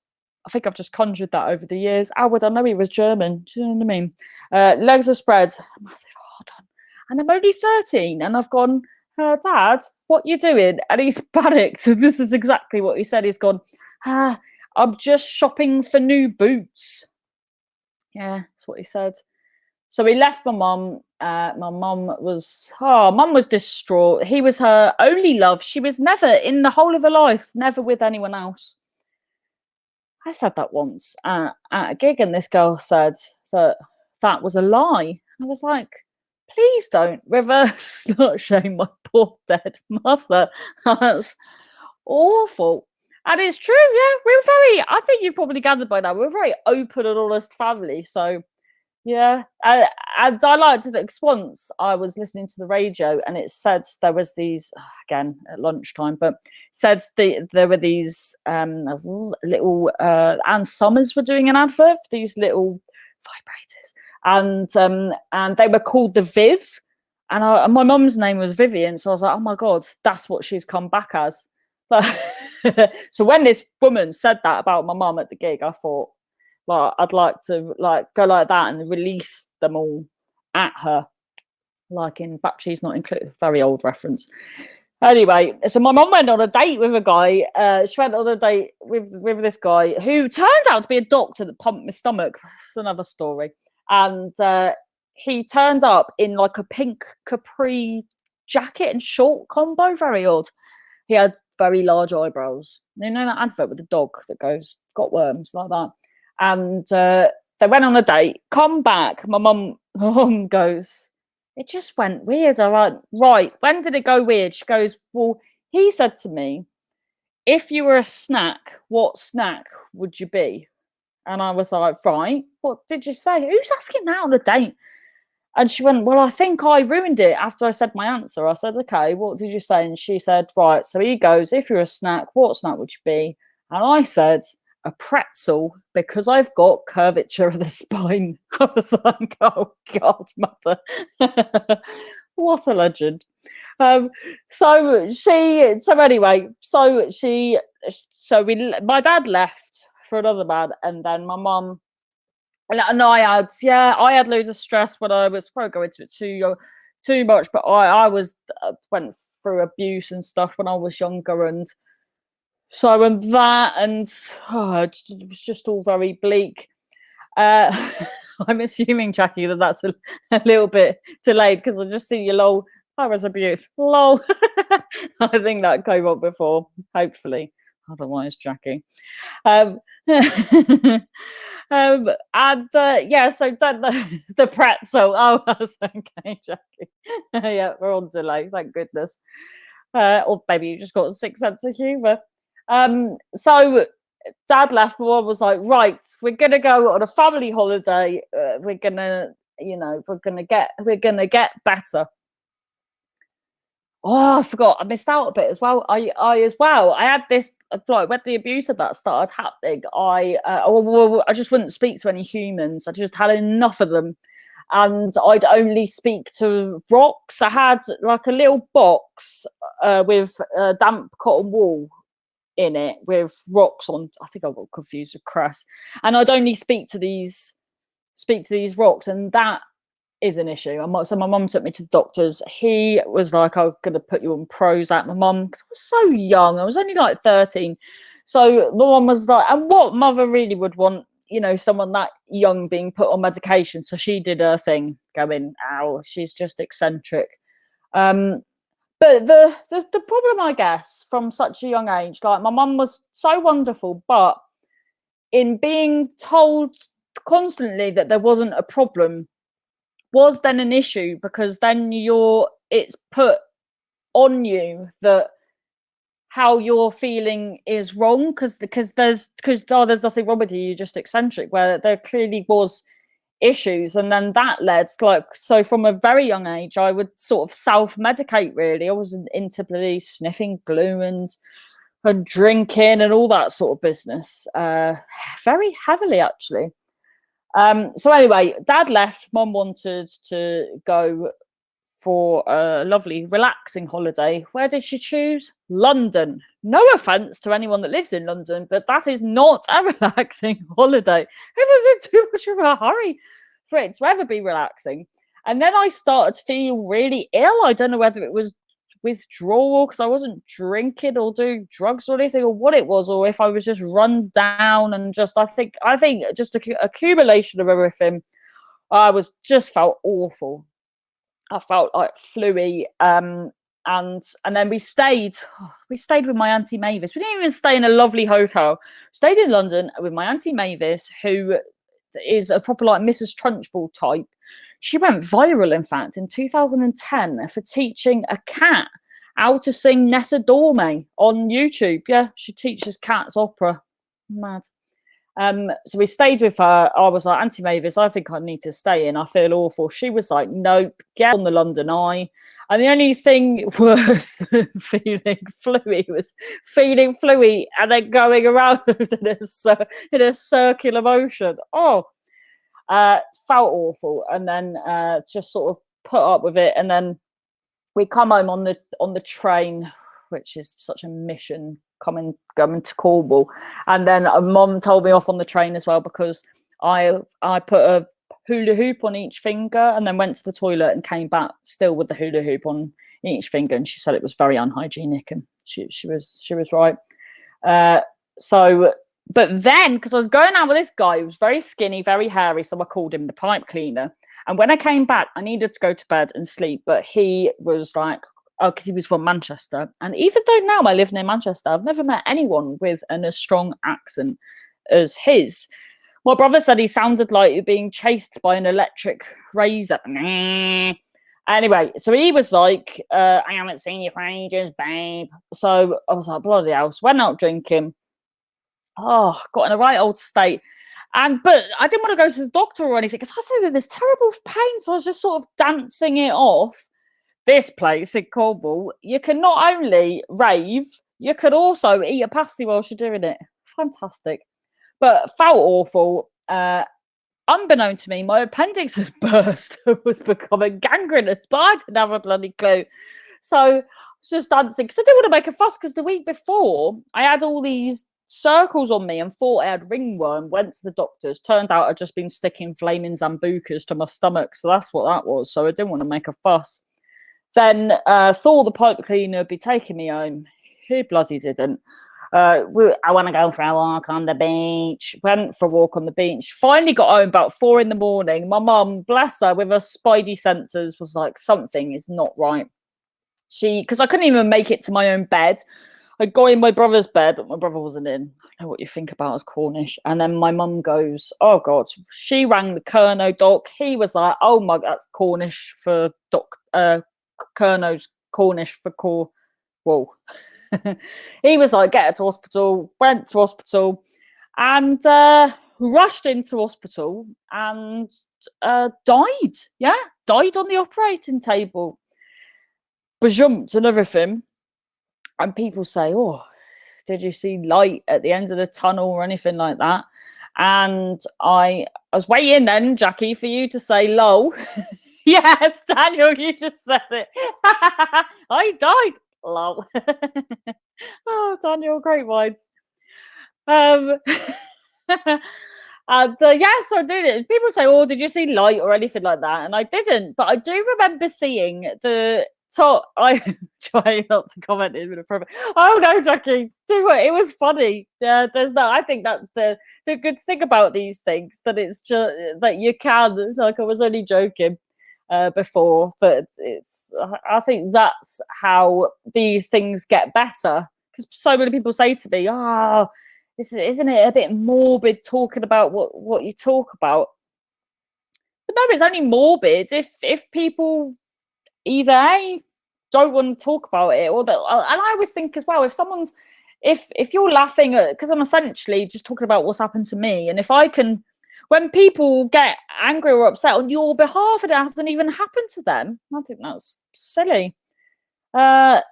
I think I've just conjured that over the years. How would I know he was German? Do you know what I mean? Legs are spread, massive hard on, and I'm only 13, and I've gone, Dad, what you doing? And he's panicked. So this is exactly what he said. He's gone, I'm just shopping for new boots. Yeah, that's what he said. So he left my mum. My mum was distraught. He was her only love. She was never, in the whole of her life, never with anyone else. I said that once at a gig, and this girl said that was a lie. I was like, please don't reverse slut shame my poor dead mother. That's awful. And it's true, yeah. I think you've probably gathered by now, we're a very open and honest family. So, yeah. And I liked it because once I was listening to the radio and it said there was these, again, at lunchtime, but said there were these little, Anne Summers were doing an advert for these little vibrators. And they were called the Viv. And my mum's name was Vivian. So I was like, oh my God, that's what she's come back as. So when this woman said that about my mum at the gig, I thought, like, I'd like to go like that and release them all at her, like in Batteries Not Included. Very old reference. Anyway, so my mum went on a date with a guy. She went on a date with this guy who turned out to be a doctor that pumped my stomach. That's another story. And he turned up in like a pink capri jacket and short combo. Very odd. He had very large eyebrows. You know that advert with the dog that goes, got worms, like that. And they went on a date, come back. My mum goes, it just went weird. I went, right, when did it go weird? She goes, well, he said to me, if you were a snack, what snack would you be? And I was like, right, what did you say? Who's asking that on a date? And she went, well, I think I ruined it after I said my answer. I said, okay, what did you say? And she said, right, so he goes, if you're a snack, what snack would you be? And I said, a pretzel, because I've got curvature of the spine. I was like, oh God, mother. What a legend. My dad left for another man, and then my mum, and I had loads of stress when I was, probably go into it too much, but I went through abuse and stuff when I was younger, and so it was just all very bleak. I'm assuming, Jackie, that's a little bit delayed because I just see you lol. I was abused. Lol. I think that came up before, hopefully. Otherwise, Jackie. So the pretzel. Oh, that's okay, Jackie. Yeah, we're on delay, thank goodness. Or maybe you just got a sick sense of humour. So Dad left. My mum was like, right, we're gonna go on a family holiday. We're gonna get better. Oh, I forgot. I missed out a bit as well. I had this, like, when the abuse of that started happening, I just wouldn't speak to any humans. I just had enough of them. And I'd only speak to rocks. I had like a little box with damp cotton wool in it with rocks on. I think I got confused with cress. And I'd only speak to these rocks, and that is an issue. So my mum took me to the doctors. He was like, I'm going to put you on Prozac. My mum, because I was so young, I was only like 13. So my mum was like, and what mother really would want, someone that young being put on medication? So she did her thing, going, ow, she's just eccentric. But the problem, I guess, from such a young age, like, my mum was so wonderful, but in being told constantly that there wasn't a problem was then an issue, because then it's put on you that how you're feeling is wrong, because there's nothing wrong with you, you're just eccentric, where there clearly was issues. And then that led to, like, so from a very young age I would sort of self-medicate. Really, I was into bloody sniffing glue and drinking and all that sort of business, very heavily, actually. So anyway, Dad left. Mum wanted to go for a lovely relaxing holiday. Where did she choose? London. No offense to anyone that lives in London, but that is not a relaxing holiday. It was in too much of a hurry for it to ever be relaxing. And then I started to feel really ill. I don't know whether it was withdrawal because I wasn't drinking or doing drugs or anything, or what it was, or if I was just run down and just I think just accumulation of everything. I felt awful. I felt like fluey. And then we stayed with my Auntie Mavis. We didn't even stay in a lovely hotel. Stayed in London with my Auntie Mavis, who is a proper like Mrs. Trunchbull type. She went viral, in fact, in 2010 for teaching a cat how to sing Nessa Dorme on YouTube. Yeah, she teaches cats opera. Mad. So we stayed with her. I was like, Auntie Mavis, I think I need to stay in. I feel awful. She was like, nope, get on the London Eye. And the only thing worse than feeling fluey and then going around in a circular motion. Felt awful. And then just sort of put up with it. And then we come home on the train, which is such a mission, going to Cornwall. And then Mom told me off on the train as well because I put a hula hoop on each finger and then went to the toilet and came back still with the hula hoop on each finger, and she said it was very unhygienic, and she was right. But then, because I was going out with this guy who was very skinny, very hairy, so I called him the pipe cleaner. And when I came back, I needed to go to bed and sleep, but he was like, oh, because he was from Manchester. And even though now I live near Manchester, I've never met anyone with as strong accent as his. My brother said he sounded like you're being chased by an electric razor. Anyway, so he was like, I haven't seen you for ages, babe. So I was like, bloody hell. Went out drinking. Got in a right old state. But I didn't want to go to the doctor or anything because I was in this terrible pain. So I was just sort of dancing it off. This place in Cornwall, you can not only rave, you could also eat a pasty whilst you're doing it. Fantastic. But felt awful. Unbeknown to me, my appendix had burst and was becoming gangrenous, but I didn't have a bloody clue. So I was just dancing because I didn't want to make a fuss because the week before I had all these circles on me and thought I had ringworm, went to the doctors. Turned out I'd just been sticking flaming Zambucas to my stomach. So that's what that was. So I didn't want to make a fuss. Then thought the pipe cleaner would be taking me home. He bloody didn't. I want to go for a walk on the beach. Went for a walk on the beach. Finally got home about 4 a.m. My mum, bless her, with her spidey senses, was like, something is not right. Because I couldn't even make it to my own bed. I got in my brother's bed, but my brother wasn't in. I know what you think about us Cornish. And then my mum goes, oh God. She rang the Kerno doc. He was like, oh my God, that's Cornish for doc. Kerno's Cornish for core. Whoa. He was like, get her to hospital. Went to hospital and rushed into hospital and died. Yeah, died on the operating table. Bajumped and everything. And people say, oh, did you see light at the end of the tunnel or anything like that? And I was waiting then, Jackie, for you to say lol. Yes, Daniel, you just said it. I died. Lol. Oh, Daniel, great minds. And yes, I did it. People say, oh, did you see light or anything like that? And I didn't, but I do remember seeing the top. I try not to comment in a profile. Oh no, Jackie, do it. It was funny. Yeah, there's that. I think that's the good thing about these things, that it's just that you can. Like, I was only joking before, but I think that's how these things get better, because so many people say to me, oh, isn't it a bit morbid talking about what you talk about? But no, it's only morbid if people either A, don't want to talk about it, or that. And I always think as well, if you're laughing at, because I'm essentially just talking about what's happened to me, and if I can, when people get angry or upset on your behalf and it hasn't even happened to them, I think that's silly. But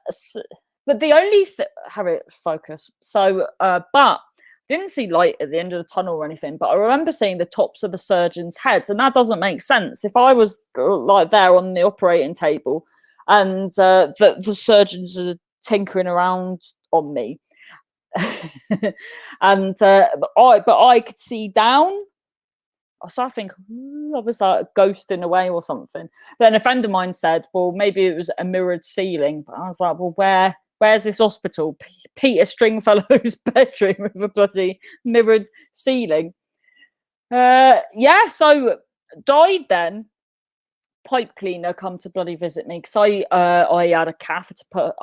the only Harriet, focus. So, but didn't see light at the end of the tunnel or anything, but I remember seeing the tops of the surgeons' heads, and that doesn't make sense. If I was like there on the operating table and the surgeons are tinkering around on me, and but I could see down, So I think I was like ghosting away or something. Then a friend of mine said, well, maybe it was a mirrored ceiling. But I was like, well, where's this hospital? Peter Stringfellow's bedroom with a bloody mirrored ceiling. Yeah, so died then. Pipe cleaner come to bloody visit me because I had a catheter put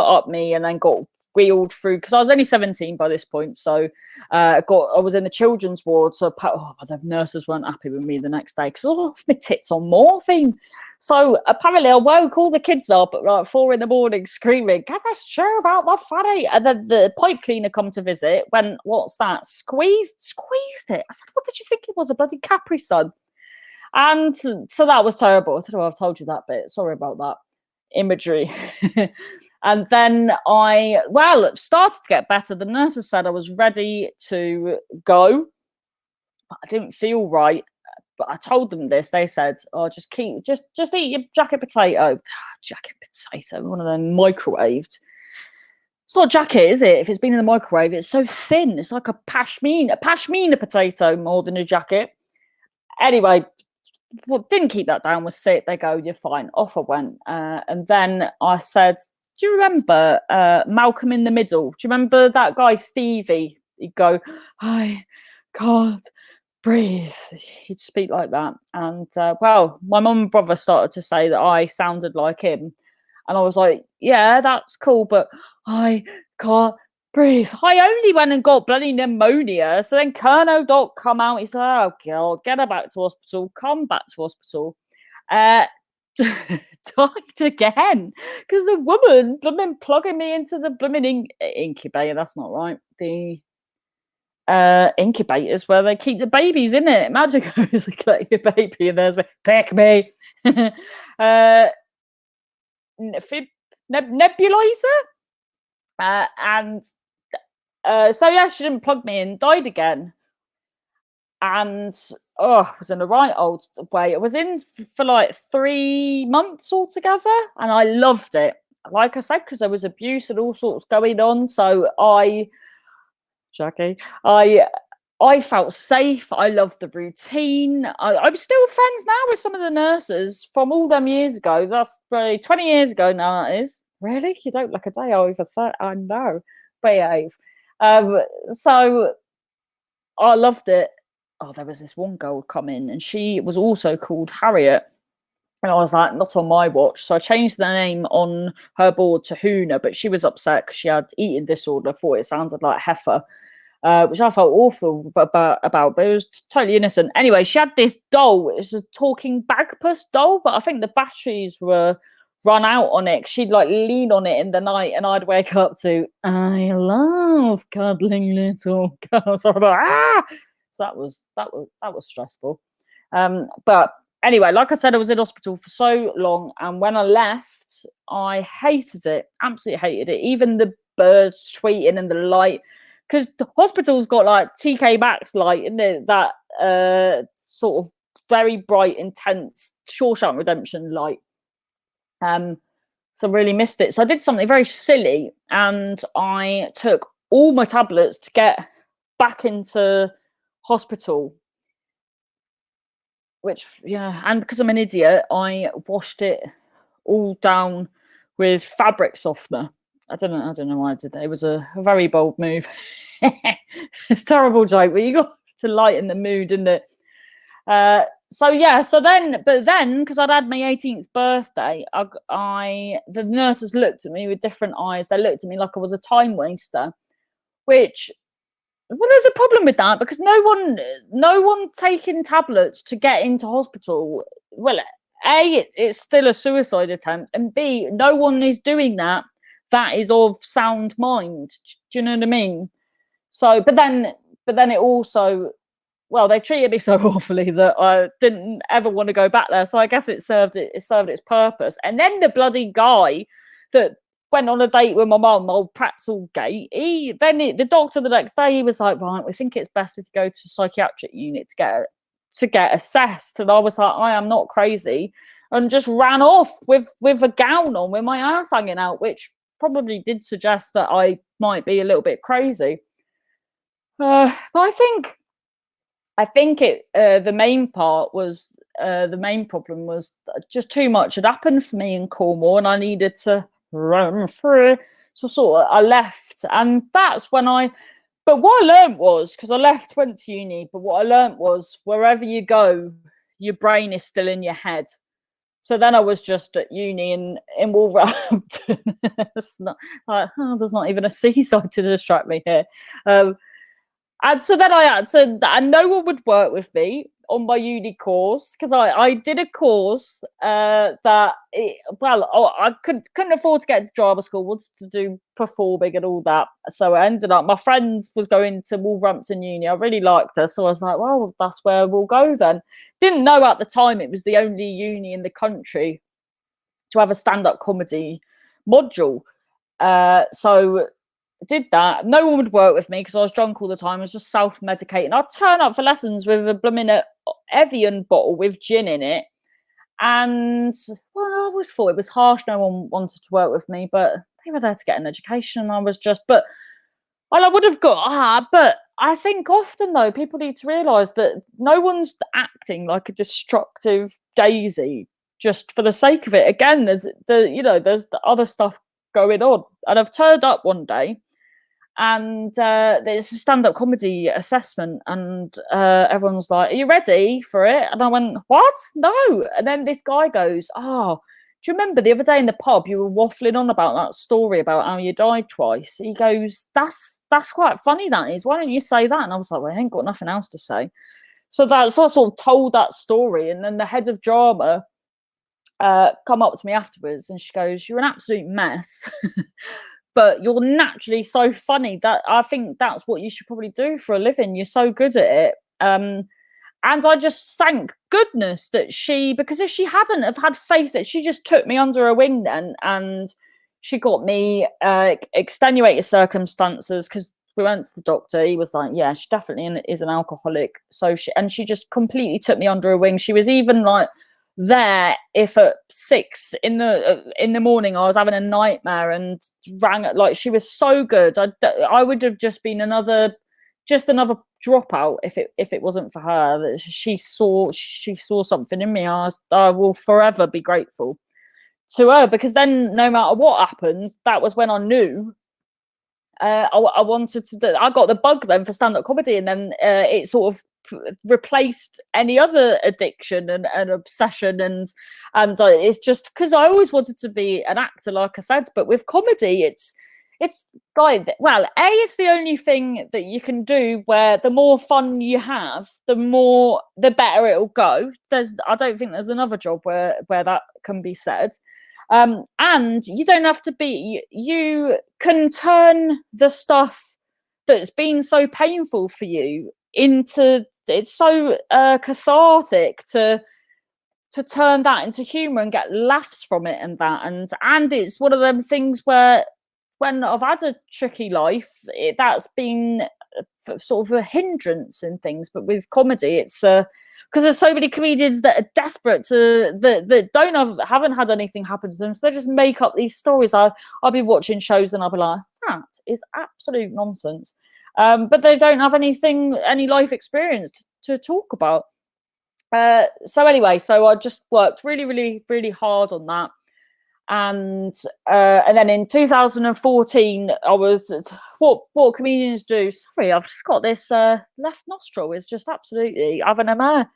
up me and then got wheeled through because I was only 17 by this point. So I was in the children's ward. So the nurses weren't happy with me the next day because my tits on morphine. So apparently I woke all the kids up at like 4 a.m. screaming, "Get this chair about my fatty!" And then the pipe cleaner come to visit. Went, "What's that?" Squeezed it. I said, "What did you think it was? A bloody Capri Sun?" And so that was terrible. I don't know if I've told you that bit. Sorry about that imagery. And then it started to get better. The nurses said I was ready to go, but I didn't feel right. But I told them this. They said, "Oh, just eat your jacket potato." Jacket potato, one of them microwaved. It's not a jacket, is it? If it's been in the microwave, it's so thin. It's like a pashmina potato more than a jacket. Anyway, what didn't keep that down was sick. They go, "You're fine." Off I went. And then I said, "Do you remember Malcolm in the Middle? Do you remember that guy, Stevie?" He'd go, "I can't breathe." He'd speak like that. And my mum and brother started to say that I sounded like him. And I was like, "Yeah, that's cool, but I can't breathe." I only went and got bloody pneumonia. So then Colonel Doc come out. He said, "Oh God, get her back to hospital. Come back to hospital." Died again because the woman blooming plugging me into the blooming incubator. That's not right. The incubators where they keep the babies in it. Imagine going to collect your baby and there's pick me. Nebulizer. So yeah, she didn't plug me in, died again. And I was in the right old way. I was in for like 3 months altogether, and I loved it. Like I said, because there was abuse and all sorts going on. So I felt safe. I loved the routine. I'm still friends now with some of the nurses from all them years ago. That's probably 20 years ago now, that is. Really? You don't look a day over 30. I know. Behave. So I loved it. Oh, there was this one girl come in and she was also called Harriet. And I was like, not on my watch. So I changed the name on her board to Huna, but she was upset because she had eating disorder. I thought it sounded like heifer, which I felt awful about, but it was totally innocent. Anyway, she had this doll. It was a talking bagpuss doll, but I think the batteries were run out on it. She'd like lean on it in the night and I'd wake up to, "I love cuddling little girls." So I thought, ah! So that was stressful. But anyway, like I said, I was in hospital for so long, and when I left, I hated it. Absolutely hated it. Even the birds tweeting and the light, because the hospital's got like TK Maxx light, isn't it? That sort of very bright, intense Shawshank Redemption light. So I really missed it. So I did something very silly, and I took all my tablets to get back into hospital. Which, yeah, and because I'm an idiot, I washed it all down with fabric softener. I don't know why I did that. It was a very bold move. It's a terrible joke, but you got to lighten the mood, didn't it? So then because I'd had my 18th birthday, the nurses looked at me with different eyes. They looked at me like I was a time waster, which, well, there's a problem with that because no one taking tablets to get into hospital. Well, A, it's still a suicide attempt, and B, no one is doing that is of sound mind. Do you know what I mean? So, but then it also, well, they treated me so awfully that I didn't ever want to go back there. So I guess it served its purpose. And then the bloody guy that went on a date with my mum, old Pratzelgate, the doctor the next day, he was like, "Right, we think it's best if you go to a psychiatric unit to get assessed." And I was like, "I am not crazy," and just ran off with a gown on with my ass hanging out, which probably did suggest that I might be a little bit crazy. But I think I think the main problem was just too much had happened for me in Cornwall, and I needed to run through. So I left, and that's when But what I learned was, because I went to uni, but what I learned was wherever you go, your brain is still in your head. So then I was just at uni in Wolverhampton. It's not like, there's not even a seaside to distract me here. And so then I had to, and no one would work with me on my uni course, because I did a course I couldn't afford to get into drama school, wanted to do performing and all that. So I ended up, my friend was going to Wolverhampton Uni. I really liked her, so I was like, well, that's where we'll go then. Didn't know at the time it was the only uni in the country to have a stand-up comedy module. So did that. No one would work with me because I was drunk all the time. I was just self-medicating. I'd turn up for lessons with a blooming Evian bottle with gin in it. And, well, I always thought it was harsh. No one wanted to work with me, but they were there to get an education. And I was just, but I would have got, but I think often, though, people need to realise that no one's acting like a destructive daisy just for the sake of it. Again, there's the other stuff going on. And I've turned up one day, and there's a stand-up comedy assessment, and everyone's like, are you ready for it? And I went, what? No. And then this guy goes, oh, do you remember the other day in the pub you were waffling on about that story about how you died twice? He goes, that's quite funny, that is. Why don't you say that? And I was like, well, I ain't got nothing else to say. So I sort of told that story, and then the head of drama come up to me afterwards, and she goes, you're an absolute mess. But you're naturally so funny that I think that's what you should probably do for a living. You're so good at it. And I just thank goodness that because if she hadn't have had faith, that she just took me under her wing then, and she got me extenuated circumstances, because we went to the doctor. He was like, yeah, she definitely is an alcoholic. So she just completely took me under her wing. She was even like there if at 6 in the morning I was having a nightmare and rang. Like, she was so good. I would have just been another dropout if it wasn't for her. That she saw something in me. I will forever be grateful to her, because then no matter what happened, that was when I knew I wanted to do. I got the bug then for stand-up comedy, and then it sort of replaced any other addiction and obsession, and it's just because I always wanted to be an actor, like I said, but with comedy it's it's it's the only thing that you can do where the more fun you have, the better it'll go. I don't think there's another job where that can be said. And you don't have to you can turn the stuff that's been so painful for you into, it's so cathartic to turn that into humor and get laughs from it, and it's one of them things where when I've had a tricky life, that's been sort of a hindrance in things. But with comedy, it's because there's so many comedians that are desperate that haven't had anything happen to them, so they just make up these stories. I'll be watching shows and I'll be like, that is absolute nonsense, but they don't have any life experience to talk about. So anyway, so I just worked really, really, really hard on that. And then in 2014, I was what comedians do. Sorry, I've just got this left nostril is just absolutely having a mare,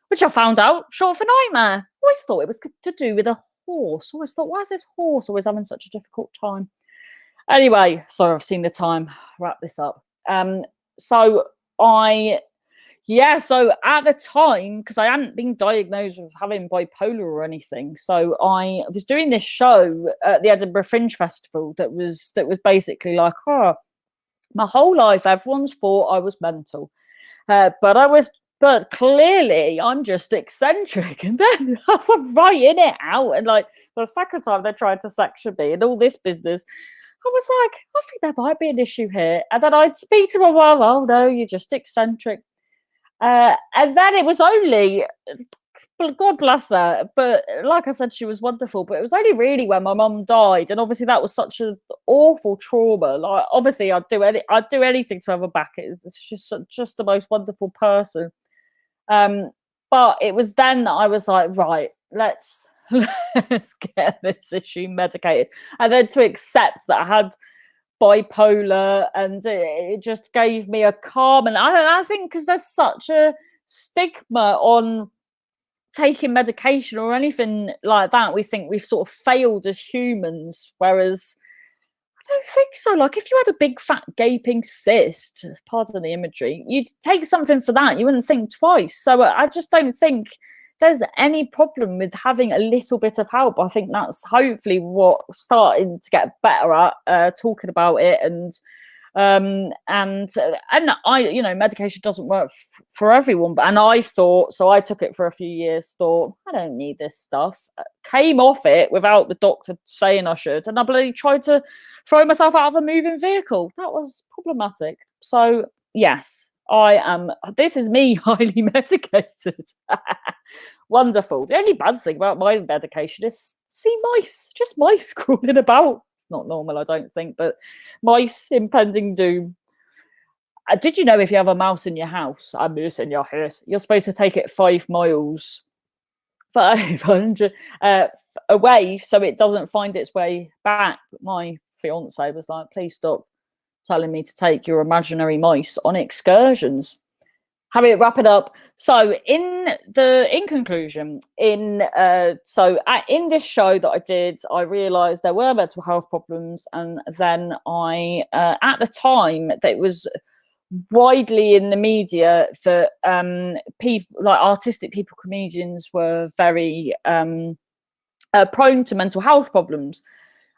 which I found out short for nightmare. I always thought it was to do with a horse. I always thought, why is this horse always having such a difficult time? Anyway, sorry, I've seen the time. Wrap this up. So at the time, because I hadn't been diagnosed with having bipolar or anything, so I was doing this show at the Edinburgh Fringe Festival that was basically like, my whole life everyone's thought I was mental, but clearly I'm just eccentric. And then I was writing it out, and like the second time they tried to section me and all this business, I was like, I think there might be an issue here. And then I'd speak to my mum, oh no, you're just eccentric. And then it was only, God bless her, but like I said, she was wonderful. But it was only really when my mum died, and obviously that was such an awful trauma. Like, obviously, I'd do anything to have her back. It's just the most wonderful person. But it was then that I was like, right, let's get this issue medicated. And then to accept that I had bipolar, and it just gave me a calm. And I think because there's such a stigma on taking medication or anything like that, we think we've sort of failed as humans, whereas I don't think so. Like, if you had a big fat gaping cyst, pardon the imagery, you'd take something for that. You wouldn't think twice. So I just don't think there's any problem with having a little bit of help. I think that's hopefully what we're starting to get better at, talking about it. And I, you know, medication doesn't work for everyone, and I thought, so I took it for a few years, thought I don't need this stuff, came off it without the doctor saying I should, and I bloody tried to throw myself out of a moving vehicle. That was problematic. So yes, this is me highly medicated. Wonderful. The only bad thing about my medication is just mice crawling about. It's not normal, I don't think, but mice, impending doom. Did you know if you have a mouse in your house, a mouse in your house, you're supposed to take it 5 miles, 500 away, so it doesn't find its way back? But my fiance was like, please stop telling me to take your imaginary mice on excursions. Harriet, wrap it up. So in conclusion, in this show that I did, I realised there were mental health problems, and then I at the time that it was widely in the media that people like artistic people, comedians, were very prone to mental health problems.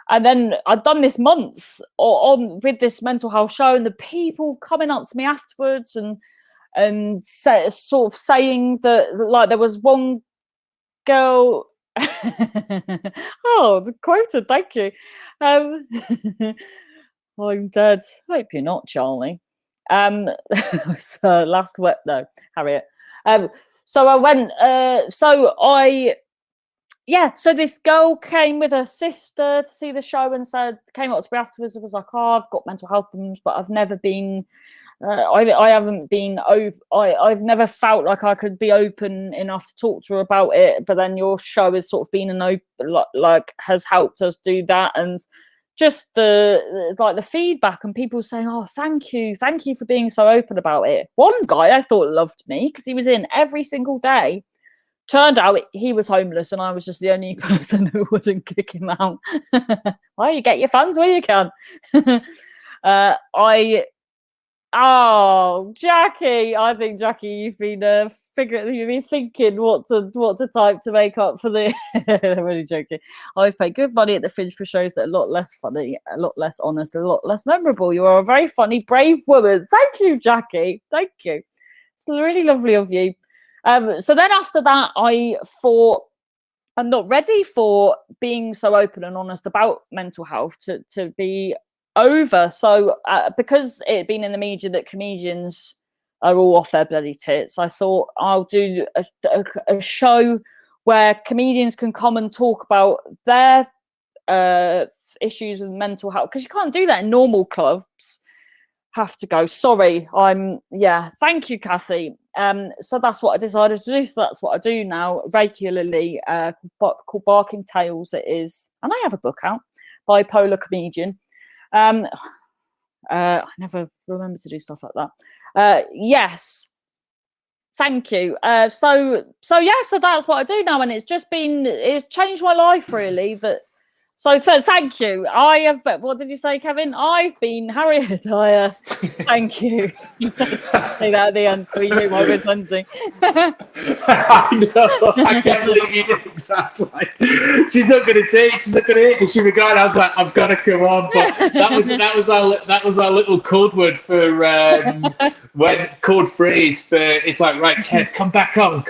And then I'd done this month on with this mental health show, and the people coming up to me afterwards and sort of saying that, like, there was one girl. Oh, the quoted, thank you. I'm dead. Hope you're not, Charlie. So last word, no, Harriet. So I went. So this girl came with her sister to see the show and came up to me afterwards and was like, "Oh, I've got mental health problems, but I've never been." I've never felt like I could be open enough to talk to her about it, but then your show has sort of been has helped us do that. And just the feedback and people saying, "Oh, thank you for being so open about it." One guy I thought loved me because he was in every single day. Turned out he was homeless, and I was just the only person who wouldn't kick him out. Well, you get your funds where you can. Oh, Jackie! I think, Jackie, you've been thinking what to type to make up for the. I'm really joking. I've paid good money at the Fringe for shows that are a lot less funny, a lot less honest, a lot less memorable. You are a very funny, brave woman. Thank you, Jackie. Thank you. It's really lovely of you. So then after that, I thought, I'm not ready for being so open and honest about mental health to be over. So because it had been in the media that comedians are all off their bloody tits, I thought I'll do a show where comedians can come and talk about their issues with mental health, because you can't do that in normal clubs. Have to go. Sorry, thank you, Kathy. So that's what I decided to do. So that's what I do now regularly, called Barking Tales. It is, and I have a book out, Bipolar Comedian. I never remember to do stuff like that. Yes, thank you. So that's what I do now, and it's changed my life really. So thank you. I have. What did you say, Kevin? I've been Harriet. Thank you. You say that at the end, so you knew what I was ending. I know. I can't believe you did exactly. She's not going to say it. She's not going to hit me. She regarded. I was like, I've got to come on. But that was our little code word for code phrase for. It's like, right, Kev, come back on.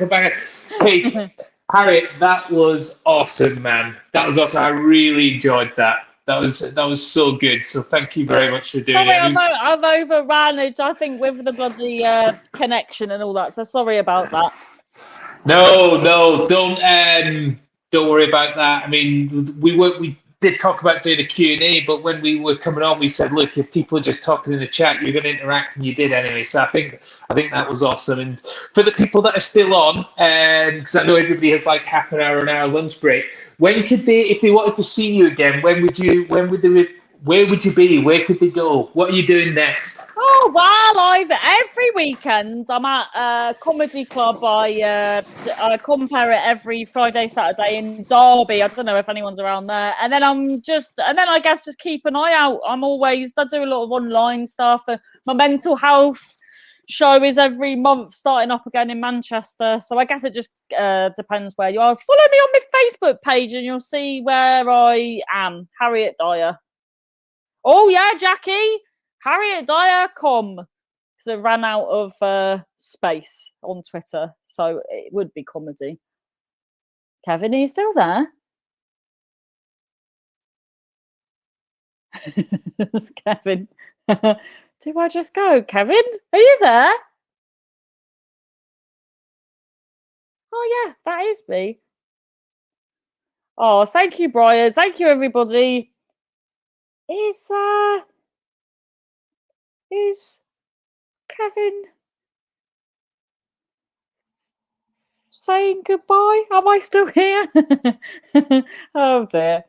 Hey. Harriet, that was awesome, man. That was awesome. I really enjoyed that. That was so good. So thank you very much for doing it. I've overran it, I think, with the bloody connection and all that. So sorry about that. No, don't worry about that. I mean, we did talk about doing a Q&A, but when we were coming on, we said, look, if people are just talking in the chat, you're going to interact, and you did anyway. So I think that was awesome. And for the people that are still on, because I know everybody has like half an hour lunch break, when could they, if they wanted to see you again, where would you be? Where could they go? What are you doing next? Oh, well, every weekend I'm at a comedy club. I compare it every Friday, Saturday in Derby. I don't know if anyone's around there. And then I guess just keep an eye out. I do a lot of online stuff. My mental health show is every month starting up again in Manchester. So I guess it just depends where you are. Follow me on my Facebook page and you'll see where I am. Harriet Dyer. Oh, yeah, Jackie. Harriet Dyer, because it ran out of space on Twitter, so it would be comedy. Kevin, are you still there? Kevin, do I just go? Kevin, are you there? Oh, yeah, that is me. Oh, thank you, Brian. Thank you, everybody. Is Kevin saying goodbye? Am I still here? Oh dear.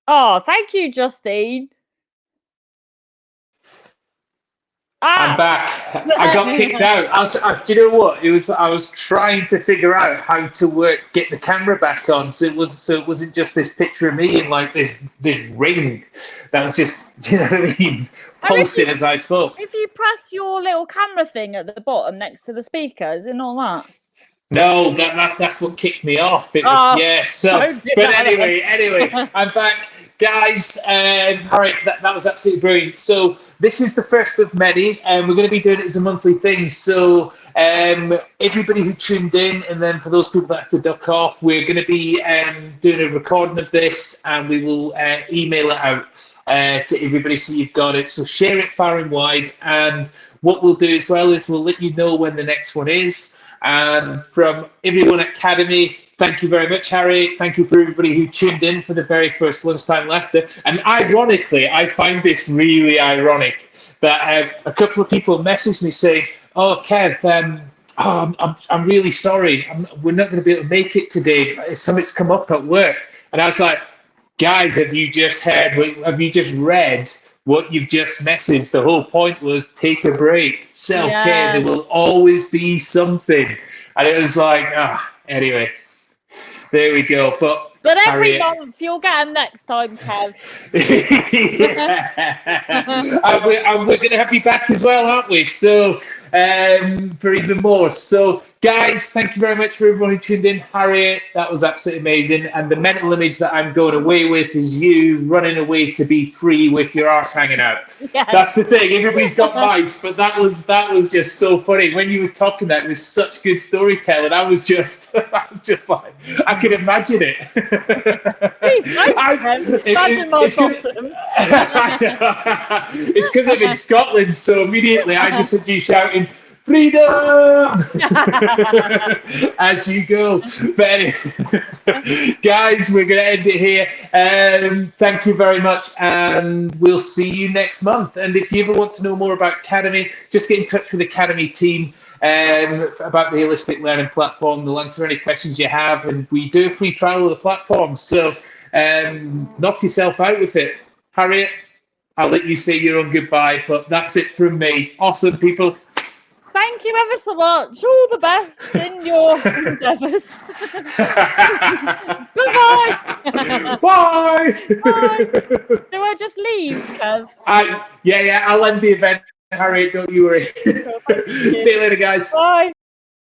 Oh, thank you, Justine. I'm back. I got kicked out. Do you know what? I was trying to figure out how to get the camera back on, so it wasn't just this picture of me in like this ring that was just, you know what I mean, pulsing as I spoke. If you press your little camera thing at the bottom next to the speaker, is it not that? No, that's what kicked me off. It was, yeah. So, but anyway, I'm back. Guys, all right, that was absolutely brilliant. So this is the first of many, and we're going to be doing it as a monthly thing. So everybody who tuned in, and then for those people that have to duck off, we're going to be doing a recording of this, and we will email it out to everybody so you've got it. So share it far and wide, and what we'll do as well is we'll let you know when the next one is. And from everyone at Cademi, thank you very much, Harry. Thank you for everybody who tuned in for the very first Lunchtime Laughter. And ironically, I find this really ironic that a couple of people messaged me saying, "Oh, Kev, I'm really sorry. We're not going to be able to make it today. Something's come up at work." And I was like, "Guys, have you just read what you've just messaged? The whole point was take a break, self-care. Yeah. There will always be something." And it was like, anyway, there we go. But every month you'll get them next time, Kev. and we're going to have you back as well, aren't we? So for even more. So guys, thank you very much for everyone who tuned in. Harriet, that was absolutely amazing. And the mental image that I'm going away with is you running away to be free with your arse hanging out. Yes. That's the thing. Everybody's got mice, but that was just so funny. When you were talking that, it was such good storytelling. I was just like, I could imagine it. Imagine my bottom. It's because I'm in Scotland, so immediately I just heard you shouting, "Freedom!" as you go. But anyway, guys, we're going to end it here. Thank you very much, and we'll see you next month. And if you ever want to know more about Cademi, just get in touch with the Cademi team about the holistic learning platform. They'll answer any questions you have, and we do a free trial of the platform. So knock yourself out with it. Harriet, I'll let you say your own goodbye, but that's it from me. Awesome, people. Thank you ever so much. All the best in your endeavours. Goodbye. Bye. Bye. Do I just leave, Kev? Yeah, I'll end the event. Harriet, don't you worry. See you later, guys. Bye.